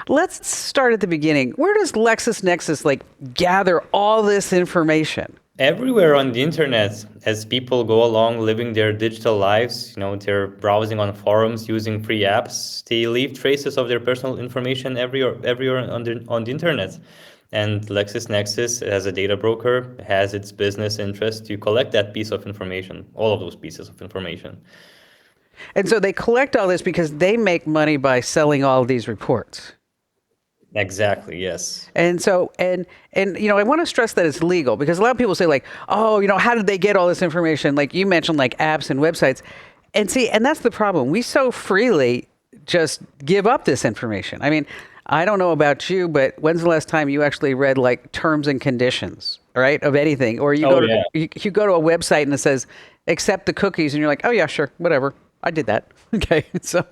S2: Let's start at the beginning. Where does LexisNexis gather all this information?
S7: Everywhere on the internet, as people go along living their digital lives, they're browsing on forums, using free apps, they leave traces of their personal information everywhere on the internet. And LexisNexis, as a data broker, has its business interest to collect that piece of information, all of those pieces of information.
S2: And so they collect all this because they make money by selling all of these reports.
S7: Exactly, yes.
S2: And so, and I want to stress that it's legal because a lot of people say how did they get all this information? Like you mentioned, apps and websites. And that's the problem. We so freely just give up this information. I mean, I don't know about you, but when's the last time you actually read terms and conditions, right, of anything? Or you go to a website and it says, accept the cookies, and you're like, oh yeah, sure, whatever. I did that. Okay, so.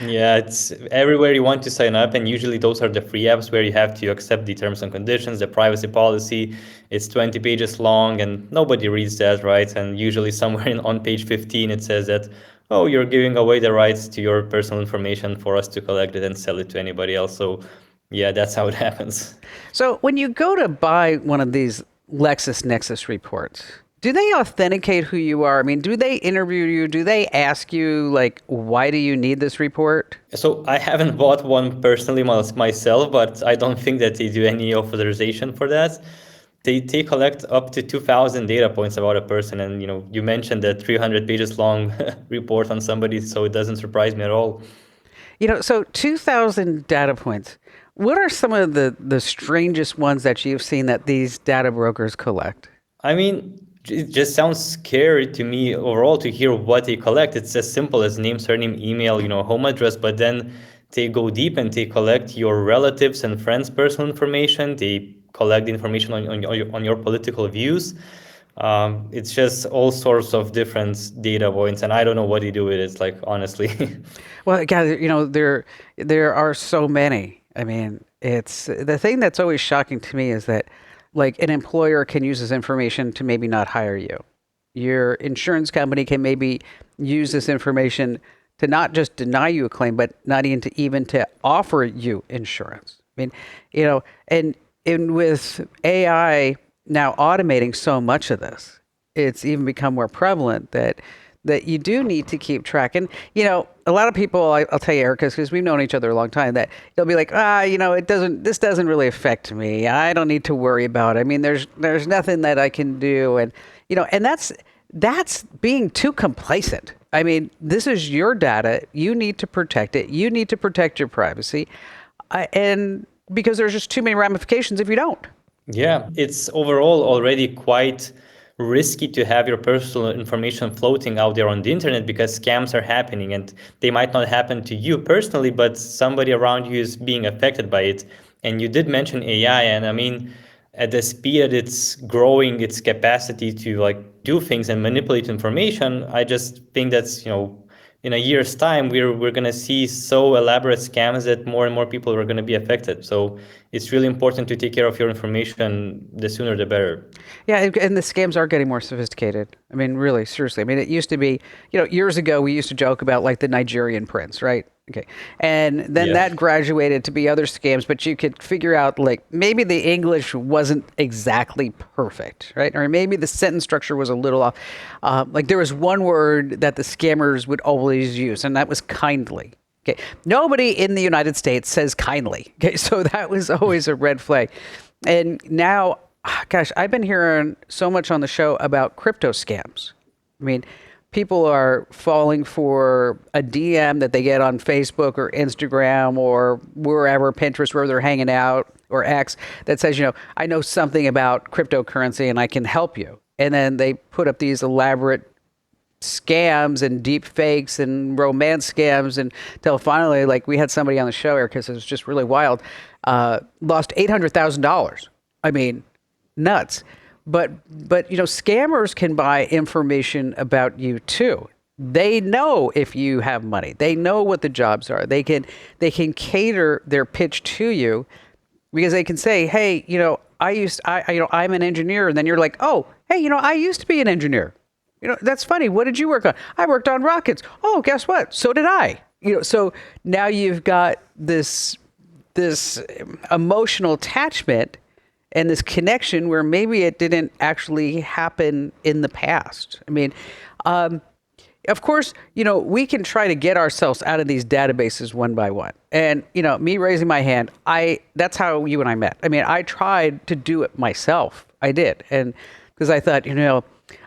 S7: Yeah, it's everywhere you want to sign up, and usually those are the free apps where you have to accept the terms and conditions, the privacy policy. It's 20 pages long, and nobody reads that, right? And usually somewhere on page 15, it says that, oh, you're giving away the rights to your personal information for us to collect it and sell it to anybody else. So yeah, that's how it happens.
S2: So when you go to buy one of these LexisNexis reports, do they authenticate who you are? I mean, do they interview you? Do they ask you, why do you need this report?
S7: So I haven't bought one personally myself, but I don't think that they do any authorization for that. They collect up to 2,000 data points about a person. And, you mentioned that 300 pages long report on somebody, so it doesn't surprise me at all.
S2: So 2,000 data points. What are some of the strangest ones that you've seen that these data brokers collect?
S7: I mean, it just sounds scary to me overall to hear what they collect. It's as simple as name, surname, email, home address, but then they go deep and they collect your relatives and friends' personal information. They collect the information on your political views. It's just all sorts of different data points, and I don't know what they do with it, honestly.
S2: Well, guys, there are so many. I mean, it's the thing that's always shocking to me is that an employer can use this information to maybe not hire you. Your insurance company can maybe use this information to not just deny you a claim, but not even to offer you insurance. I mean, and with AI now automating so much of this, it's even become more prevalent that you do need to keep track. And, a lot of people, I'll tell you, Erikas, because we've known each other a long time, that they'll be like, this doesn't really affect me. I don't need to worry about it. I mean, there's nothing that I can do. And, and that's being too complacent. I mean, this is your data. You need to protect it. You need to protect your privacy. And because there's just too many ramifications if you don't.
S7: Yeah, it's overall already quite risky to have your personal information floating out there on the internet because scams are happening, and they might not happen to you personally, but somebody around you is being affected by it. And you did mention AI, and I mean, at the speed that it's growing, its capacity to like do things and manipulate information, I just think that's, in a year's time, we're going to see so elaborate scams that more and more people are going to be affected. So it's really important to take care of your information. The sooner, the better.
S2: Yeah, and the scams are getting more sophisticated. I mean, really, seriously. I mean, it used to be, years ago, we used to joke about like the Nigerian prince, right? Okay. And then that graduated to be other scams, but you could figure out like maybe the English wasn't exactly perfect, right? Or maybe the sentence structure was a little off. Like there was one word that the scammers would always use, and that was kindly. Okay. Nobody in the United States says kindly. Okay. So that was always a red flag. And now, gosh, I've been hearing so much on the show about crypto scams. I mean, people are falling for a DM that they get on Facebook or Instagram or wherever, Pinterest, where they're hanging out, or X, that says, I know something about cryptocurrency and I can help you. And then they put up these elaborate scams and deep fakes and romance scams until finally, like we had somebody on the show, Erikas, it was just really wild, lost $800,000. I mean, nuts. But scammers can buy information about you too. They know if you have money. They know what the jobs are. They can cater their pitch to you because they can say, "Hey, I'm an engineer," and then you're like, "Oh, hey, I used to be an engineer. That's funny. What did you work on? I worked on rockets. Oh, guess what? So did I." So now you've got this emotional attachment and this connection where maybe it didn't actually happen in the past. I mean, of course, we can try to get ourselves out of these databases one by one. And, me raising my hand, that's how you and I met. I mean, I tried to do it myself. I did. And because I thought,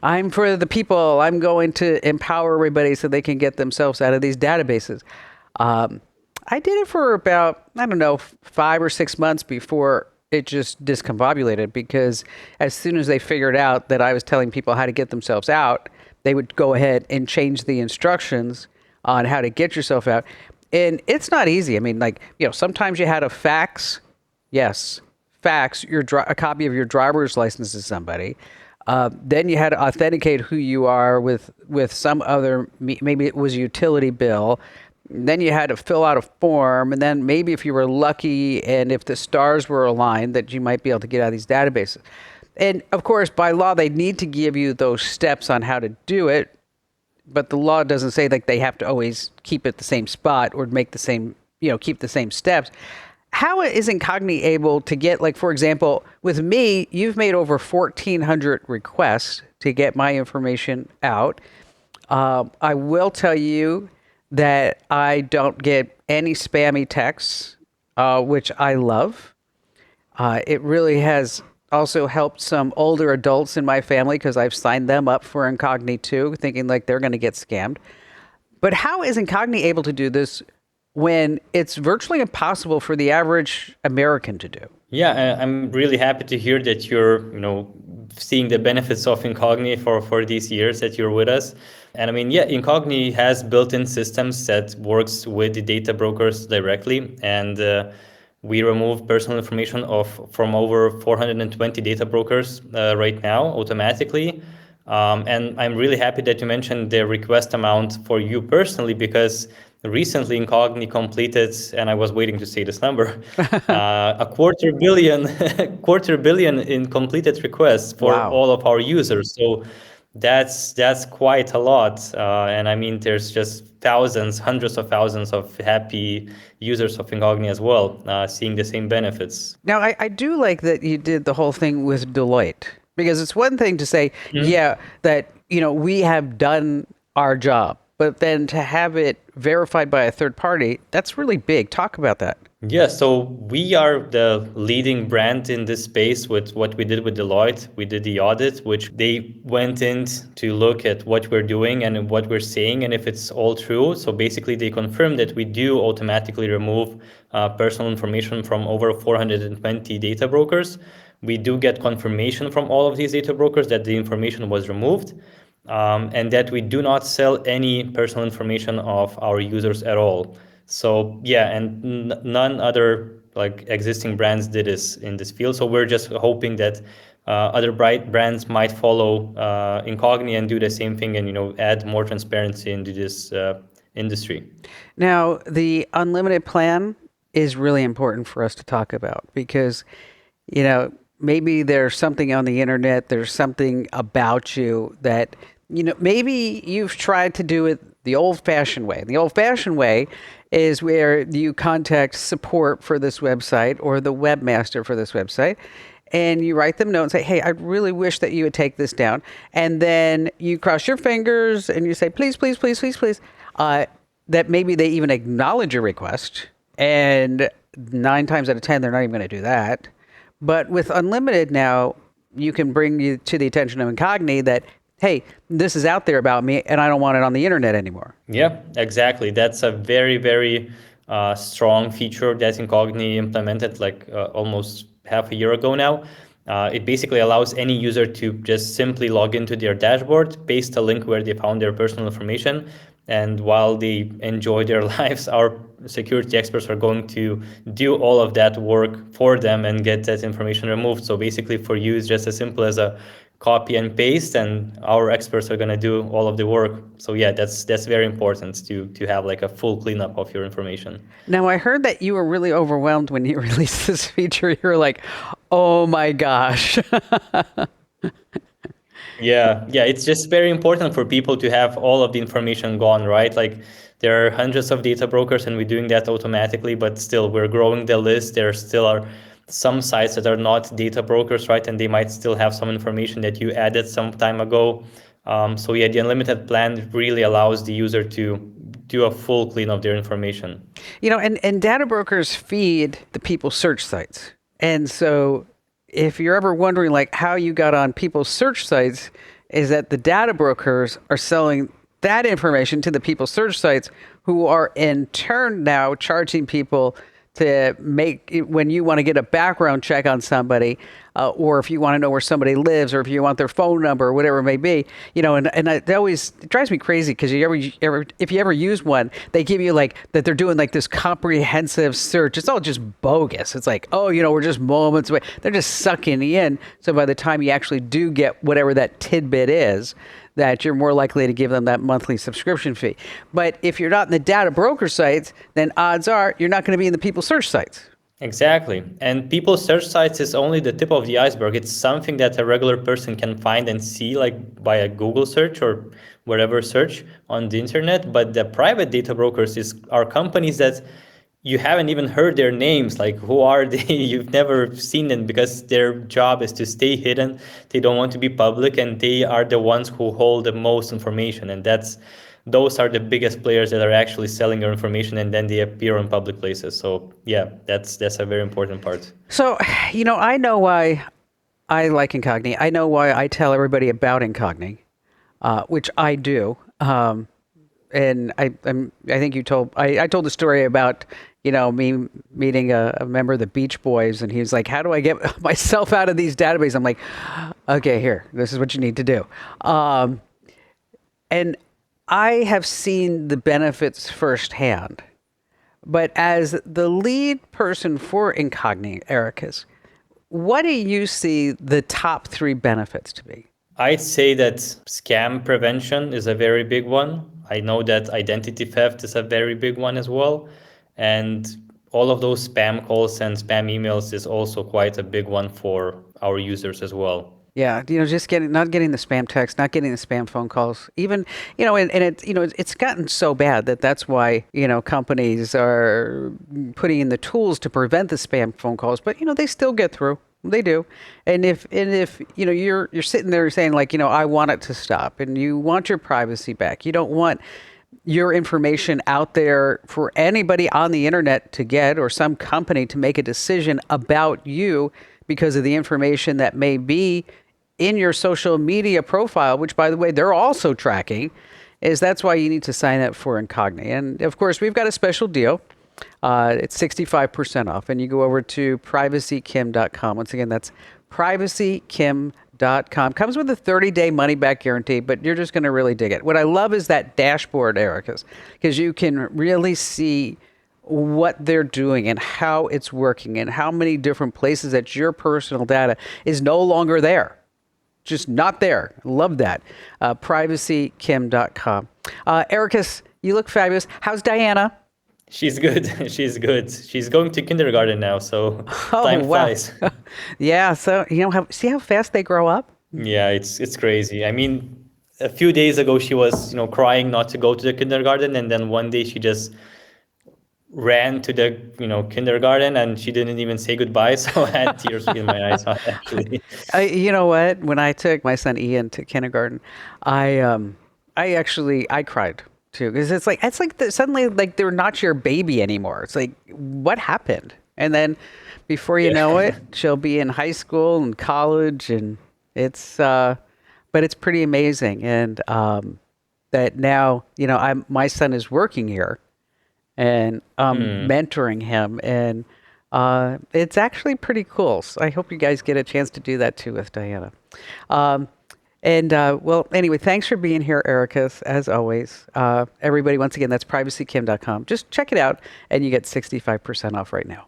S2: I'm for the people. I'm going to empower everybody so they can get themselves out of these databases. I did it for about, 5 or 6 months before it just discombobulated, because as soon as they figured out that I was telling people how to get themselves out, they would go ahead and change the instructions on how to get yourself out. And it's not easy. I mean, sometimes you had to fax a copy of your driver's license to somebody. Then you had to authenticate who you are with some other, maybe it was a utility bill. Then you had to fill out a form, and then maybe if you were lucky and if the stars were aligned, that you might be able to get out of these databases. And of course, by law, they need to give you those steps on how to do it, but the law doesn't say that they have to always keep it the same spot or make the same, keep the same steps. How is Incogni able to get, like, for example, with me, you've made over 1,400 requests to get my information out. I will tell you that I don't get any spammy texts, which I love. It really has also helped some older adults in my family because I've signed them up for Incogni too, thinking like they're going to get scammed. But how is Incogni able to do this when it's virtually impossible for the average American to do?
S7: Yeah, I'm really happy to hear that you're, seeing the benefits of Incogni for these years that you're with us. And I mean, Incogni has built-in systems that works with the data brokers directly. And we remove personal information from over 420 data brokers right now automatically. And I'm really happy that you mentioned the request amount for you personally, because recently Incogni completed, and I was waiting to say this number, a quarter billion in completed requests for all of our users. So that's quite a lot. And I mean, there's just hundreds of thousands of happy users of Incogni as well, seeing the same benefits.
S2: Now, I do like that you did the whole thing with Deloitte, because it's one thing to say, that, we have done our job, but then to have it verified by a third party, that's really big. Talk about that.
S7: Yeah, so we are the leading brand in this space with what we did with Deloitte. We did the audit, which they went in to look at what we're doing and what we're saying and if it's all true. So basically, they confirmed that we do automatically remove personal information from over 420 data brokers. We do get confirmation from all of these data brokers that the information was removed. And that we do not sell any personal information of our users at all. So yeah, and none other like existing brands did this in this field. So we're just hoping that other bright brands might follow Incogni and do the same thing, and add more transparency into this industry.
S2: Now, the unlimited plan is really important for us to talk about because, maybe there's something on the internet, there's something about you that, maybe you've tried to do it the old-fashioned way. The old-fashioned way is where you contact support for this website or the webmaster for this website, and you write them a note and say, hey, I really wish that you would take this down. And then you cross your fingers and you say, please, please, please, please, please. That maybe they even acknowledge your request. And 9 times out of 10, they're not even going to do that. But with Unlimited now, you can bring you to the attention of Incogni that, hey, this is out there about me and I don't want it on the internet anymore.
S7: Yeah, exactly. That's a very, very strong feature that Incogni implemented almost half a year ago now. It basically allows any user to just simply log into their dashboard, paste a link where they found their personal information, and while they enjoy their lives, our security experts are going to do all of that work for them and get that information removed. So basically for you, it's just as simple as a copy and paste, and our experts are going to do all of the work. So yeah, that's very important to have like a full cleanup of your information.
S2: Now, I heard that you were really overwhelmed when you released this feature. You were like, oh my gosh.
S7: Yeah, it's just very important for people to have all of the information gone, right? Like there are hundreds of data brokers and we're doing that automatically, but still we're growing the list. There still are some sites that are not data brokers, right? And they might still have some information that you added some time ago. So yeah, the unlimited plan really allows the user to do a full clean of their information.
S2: And data brokers feed the people's search sites. And so if you're ever wondering like how you got on people's search sites, is that the data brokers are selling that information to the people's search sites, who are in turn now charging people to make it when you want to get a background check on somebody, or if you want to know where somebody lives, or if you want their phone number, or whatever it may be, and it always drives me crazy because if you ever use one, they give you like that they're doing like this comprehensive search. It's all just bogus. It's like, oh, we're just moments away. They're just sucking you in. So by the time you actually do get whatever that tidbit is, that you're more likely to give them that monthly subscription fee. But if you're not in the data broker sites, then odds are you're not going to be in the people search sites.
S7: Exactly. And people search sites is only the tip of the iceberg. It's something that a regular person can find and see like by a Google search or wherever search on the internet. But the private data brokers are companies that you haven't even heard their names. Like, who are they? You've never seen them because their job is to stay hidden. They don't want to be public, and they are the ones who hold the most information. And those are the biggest players that are actually selling your information, and then they appear on public places. So yeah, that's a very important part.
S2: So, I know why I like Incogni. I know why I tell everybody about Incogni, which I do. And I think I told the story about, me meeting a member of the Beach Boys, and he was like, how do I get myself out of these databases? I'm like, okay, here, this is what you need to do. And I have seen the benefits firsthand, but as the lead person for Incogni, Erikas, what do you see the top 3 benefits to be?
S7: I'd say that scam prevention is a very big one. I know that identity theft is a very big one as well. And all of those spam calls and spam emails is also quite a big one for our users as well.
S2: Yeah, just not getting the spam text, not getting the spam phone calls, even, and it's gotten so bad that's why, companies are putting in the tools to prevent the spam phone calls, but, they still get through. They do. And if you're sitting there saying like, I want it to stop, and you want your privacy back. You don't want your information out there for anybody on the internet to get, or some company to make a decision about you because of the information that may be in your social media profile, which, by the way, they're also tracking, that's why you need to sign up for Incogni. And of course, we've got a special deal. It's 65% off, and you go over to privacykim.com. Once again, that's privacykim.com. Comes with a 30-day money-back guarantee, but you're just going to really dig it. What I love is that dashboard, Erikas, because you can really see what they're doing and how it's working and how many different places that your personal data is no longer there. Just not there. Love that. Privacykim.com. Erikas, you look fabulous. How's Diana?
S7: She's good. She's good. She's going to kindergarten now, so time flies.
S2: Yeah. So see how fast they grow up.
S7: Yeah, it's crazy. I mean, a few days ago she was crying not to go to the kindergarten, and then one day she just ran to the kindergarten, and she didn't even say goodbye. So I had tears in my eyes, actually.
S2: You know what? When I took my son Ian to kindergarten, I cried too, because it's like suddenly like they're not your baby anymore. It's like, what happened? And then before you know it, she'll be in high school and college, and but it's pretty amazing. And that now my son is working here, and mentoring him, and it's actually pretty cool. So I hope you guys get a chance to do that too with Diana. Well, anyway, thanks for being here, Erikas, as always. Everybody, once again, that's privacykim.com. Just check it out, and you get 65% off right now.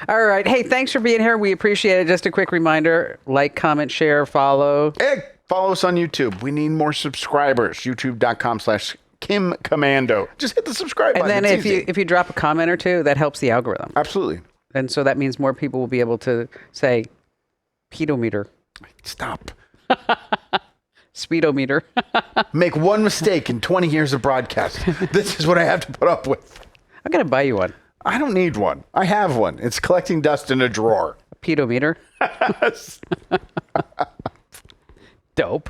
S2: All right. Hey, thanks for being here. We appreciate it. Just a quick reminder, like, comment, share, follow.
S3: Hey, follow us on YouTube. We need more subscribers. YouTube.com/Kim Commando. Just hit the subscribe button.
S2: And then if you drop a comment or two, that helps the algorithm.
S3: Absolutely.
S2: And so that means more people will be able to say, pedometer.
S3: Stop.
S2: Speedometer.
S3: Make one mistake in 20 years of broadcast. This is what I have to put up with.
S2: I'm going to buy you one.
S3: I don't need one. I have one. It's collecting dust in a drawer.
S2: A pedometer. Dope.